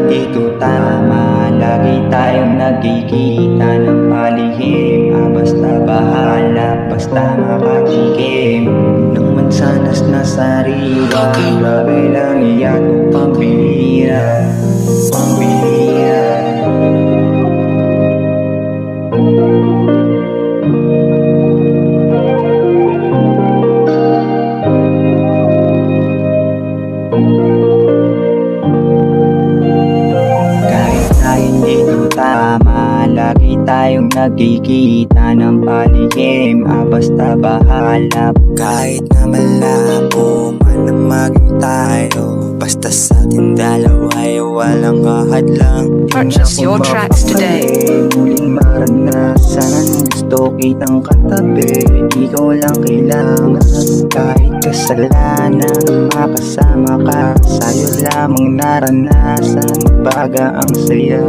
hindi to tama. Lagi tayong nagkikita ng palihim. Basta bahala, basta makatikim ng mansanas na sariwa. Grabe lang iyan, pambihira, pambihira. Kahit na hindi to tama, lagi tayong nagkikita ng palihim. Basta bahala, Kahit na malabo man ang maging tayo, basta sa ating dalawa ay walang kahadlang. Purchase your tracks today. Muling maranasan, gusto kitang katabi. Ikaw lang kailangan, kahit kasalanan. Makasama ka, sa'yo lamang naranasan. Baga ang saya.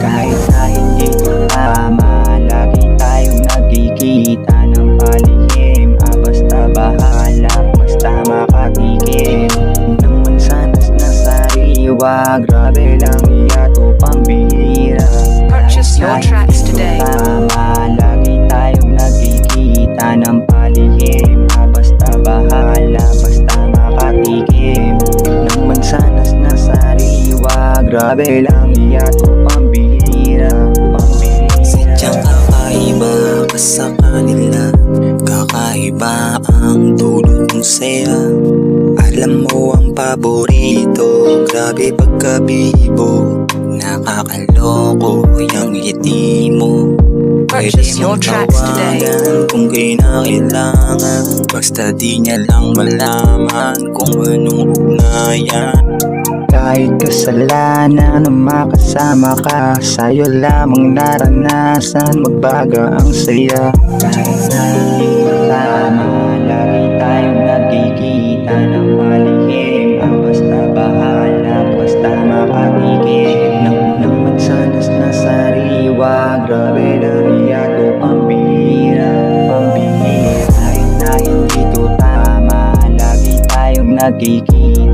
Kahit na hindi to tama, lagi tayong nagkikita ng palihim. Basta bahala, basta makatikim ng mansanas na sariwa. Grabe lang iyato, pambihira. Purchase your tracks today. Tama, lagi tayong nagkikita ng palihim. Basta bahala, basta makatikim ng mansanas na sariwa. Grabe lang iyato, pambihira, pambihira. Sadyang kakaiba ka sa kanila, kakaiba ang dulot ng saya. Alam mo ang paborito, grabe pagkabibo. Nakakaloko yung ngiti mo. Purchase your tracks today. Kung kinakailangan, basta di niya lang malaman kung anong ugnayan. Kahit kasalanan, makasama ka, sa'yo lamang naranasan. Magbaga ang saya. Kahit na hindi mo tama, lagi tayong nagkikita ng palihim. Basta bahala, basta makatikim ng mansanas na sariwa. Grabe lang iyato, pambihira, pambihira. Kahit na hindi to tama, lagi tayong nagkikita